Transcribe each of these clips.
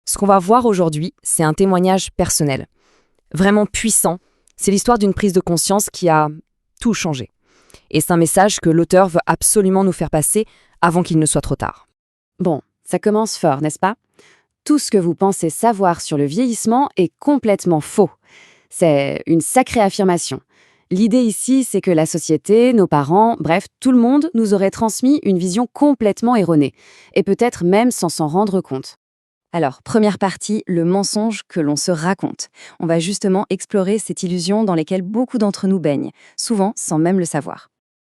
Ce qu'on va voir aujourd'hui, c'est un témoignage personnel, vraiment puissant. C'est l'histoire d'une prise de conscience qui a tout changé. Et c'est un message que l'auteur veut absolument nous faire passer avant qu'il ne soit trop tard. Bon, ça commence fort, n'est-ce pas? Tout ce que vous pensez savoir sur le vieillissement est complètement faux. C'est une sacrée affirmation. L'idée ici, c'est que la société, nos parents, bref, tout le monde nous aurait transmis une vision complètement erronée, et peut-être même sans s'en rendre compte. Alors, première partie, le mensonge que l'on se raconte. On va justement explorer cette illusion dans laquelle beaucoup d'entre nous baignent, souvent sans même le savoir.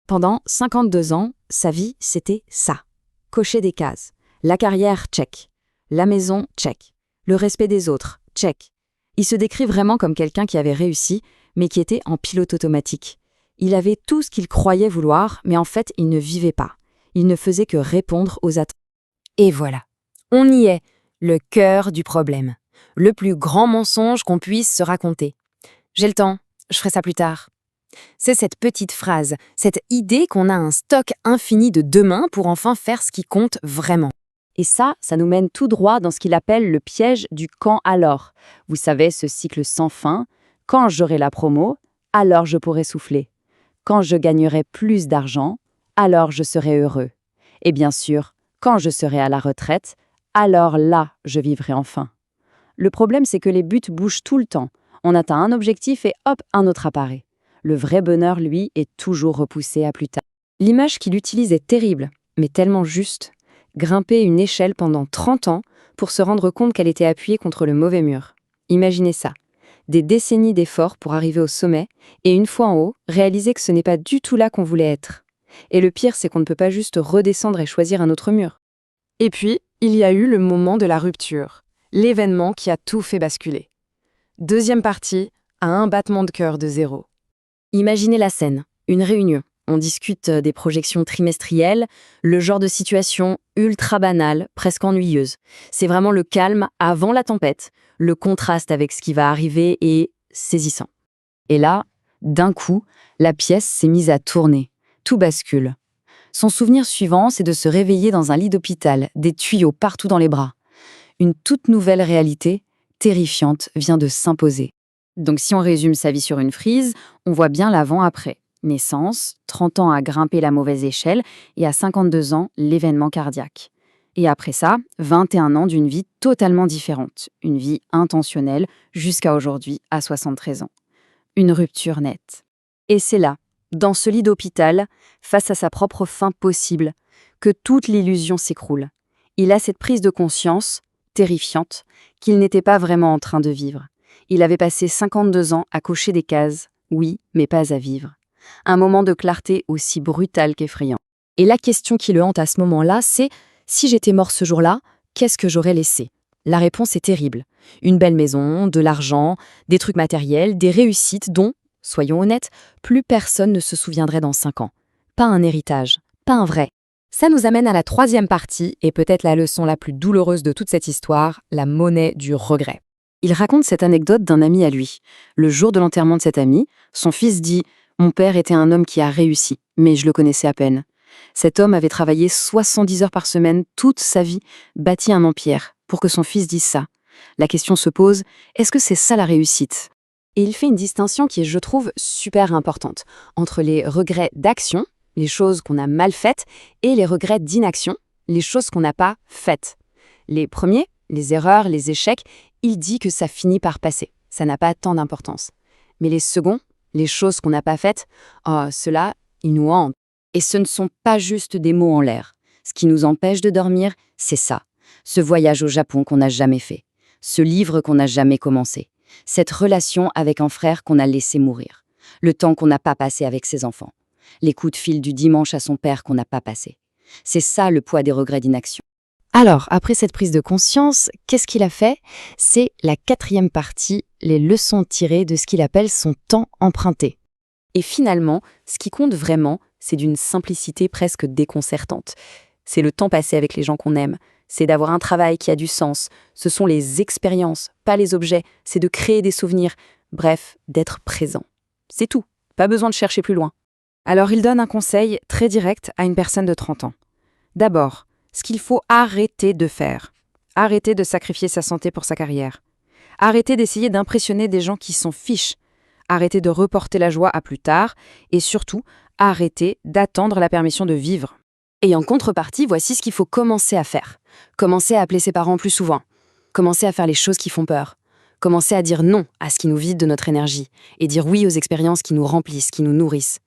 Pendant 52 ans, sa vie, c'était ça. Cocher des cases. La carrière, check. La maison, check. Le respect des autres, check. Il se décrit vraiment comme quelqu'un qui avait réussi, mais qui était en pilote automatique. Il avait tout ce qu'il croyait vouloir, mais en fait, il ne vivait pas. Il ne faisait que répondre aux attentes. Et voilà, on y est, le cœur du problème. Le plus grand mensonge qu'on puisse se raconter. J'ai le temps, je ferai ça plus tard. C'est cette petite phrase, cette idée qu'on a un stock infini de demain pour enfin faire ce qui compte vraiment. Et ça nous mène tout droit dans ce qu'il appelle le piège du quand alors. Vous savez, ce cycle sans fin. Quand j'aurai la promo, alors je pourrai souffler. Quand je gagnerai plus d'argent, alors je serai heureux. Et bien sûr, quand je serai à la retraite, alors là, je vivrai enfin. Le problème, c'est que les buts bougent tout le temps. On atteint un objectif et hop, un autre apparaît. Le vrai bonheur, lui, est toujours repoussé à plus tard. L'image qu'il utilise est terrible, mais tellement juste. Grimper une échelle pendant 30 ans pour se rendre compte qu'elle était appuyée contre le mauvais mur. Imaginez ça. Des décennies d'efforts pour arriver au sommet, et une fois en haut, réaliser que ce n'est pas du tout là qu'on voulait être. Et le pire, c'est qu'on ne peut pas juste redescendre et choisir un autre mur. Et puis, il y a eu le moment de la rupture, l'événement qui a tout fait basculer. Deuxième partie, à un battement de cœur de 0. Imaginez la scène, une réunion. On discute des projections trimestrielles, le genre de situation ultra banale, presque ennuyeuse. C'est vraiment le calme avant la tempête, le contraste avec ce qui va arriver est saisissant. Et là, d'un coup, la pièce s'est mise à tourner. Tout bascule. Son souvenir suivant, c'est de se réveiller dans un lit d'hôpital, des tuyaux partout dans les bras. Une toute nouvelle réalité, terrifiante, vient de s'imposer. Donc si on résume sa vie sur une frise, on voit bien l'avant-après. Naissance, 30 ans à grimper la mauvaise échelle et à 52 ans, l'événement cardiaque. Et après ça, 21 ans d'une vie totalement différente, une vie intentionnelle jusqu'à aujourd'hui à 73 ans. Une rupture nette. Et c'est là, dans ce lit d'hôpital, face à sa propre fin possible, que toute l'illusion s'écroule. Il a cette prise de conscience, terrifiante, qu'il n'était pas vraiment en train de vivre. Il avait passé 52 ans à cocher des cases, oui, mais pas à vivre. Un moment de clarté aussi brutal qu'effrayant. Et la question qui le hante à ce moment-là, c'est « si j'étais mort ce jour-là, qu'est-ce que j'aurais laissé ?» La réponse est terrible. Une belle maison, de l'argent, des trucs matériels, des réussites dont, soyons honnêtes, plus personne ne se souviendrait dans 5 ans. Pas un héritage, pas un vrai. Ça nous amène à la troisième partie, et peut-être la leçon la plus douloureuse de toute cette histoire, la monnaie du regret. Il raconte cette anecdote d'un ami à lui. Le jour de l'enterrement de cet ami, son fils dit « Mon père était un homme qui a réussi, mais je le connaissais à peine. Cet homme avait travaillé 70 heures par semaine toute sa vie, bâti un empire, pour que son fils dise ça. La question se pose, est-ce que c'est ça la réussite ?» Et il fait une distinction qui est, je trouve, super importante entre les regrets d'action, les choses qu'on a mal faites, et les regrets d'inaction, les choses qu'on n'a pas faites. Les premiers, les erreurs, les échecs, il dit que ça finit par passer. Ça n'a pas tant d'importance. Mais les seconds, les choses qu'on n'a pas faites, ceux-là, ils nous hantent. Et ce ne sont pas juste des mots en l'air. Ce qui nous empêche de dormir, c'est ça. Ce voyage au Japon qu'on n'a jamais fait. Ce livre qu'on n'a jamais commencé. Cette relation avec un frère qu'on a laissé mourir. Le temps qu'on n'a pas passé avec ses enfants. Les coups de fil du dimanche à son père qu'on n'a pas passé. C'est ça le poids des regrets d'inaction. Alors, après cette prise de conscience, qu'est-ce qu'il a fait? C'est la 4e partie, les leçons tirées de ce qu'il appelle son temps emprunté. Et finalement, ce qui compte vraiment, c'est d'une simplicité presque déconcertante. C'est le temps passé avec les gens qu'on aime. C'est d'avoir un travail qui a du sens. Ce sont les expériences, pas les objets. C'est de créer des souvenirs. Bref, d'être présent. C'est tout. Pas besoin de chercher plus loin. Alors il donne un conseil très direct à une personne de 30 ans. D'abord, ce qu'il faut arrêter de faire. Arrêtez de sacrifier sa santé pour sa carrière. Arrêtez d'essayer d'impressionner des gens qui s'en fichent. Arrêtez de reporter la joie à plus tard. Et surtout, arrêtez d'attendre la permission de vivre. Et en contrepartie, voici ce qu'il faut commencer à faire. Commencer à appeler ses parents plus souvent. Commencer à faire les choses qui font peur. Commencer à dire non à ce qui nous vide de notre énergie. Et dire oui aux expériences qui nous remplissent, qui nous nourrissent.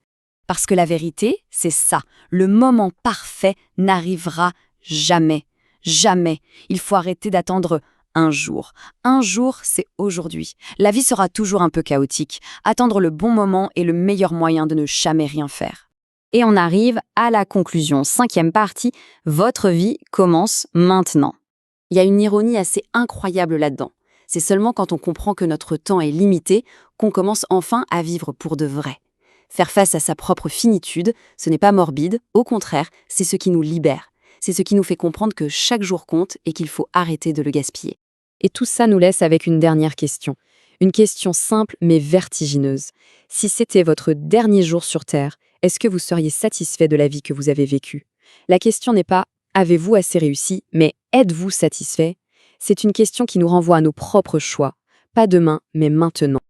Parce que la vérité, c'est ça. Le moment parfait n'arrivera jamais. Jamais. Il faut arrêter d'attendre un jour. Un jour, c'est aujourd'hui. La vie sera toujours un peu chaotique. Attendre le bon moment est le meilleur moyen de ne jamais rien faire. Et on arrive à la conclusion. 5e partie, votre vie commence maintenant. Il y a une ironie assez incroyable là-dedans. C'est seulement quand on comprend que notre temps est limité qu'on commence enfin à vivre pour de vrai. Faire face à sa propre finitude, ce n'est pas morbide, au contraire, c'est ce qui nous libère. C'est ce qui nous fait comprendre que chaque jour compte et qu'il faut arrêter de le gaspiller. Et tout ça nous laisse avec une dernière question. Une question simple mais vertigineuse. Si c'était votre dernier jour sur Terre, est-ce que vous seriez satisfait de la vie que vous avez vécue? La question n'est pas « avez-vous assez réussi ?», mais « êtes-vous satisfait ?» C'est une question qui nous renvoie à nos propres choix. Pas demain, mais maintenant.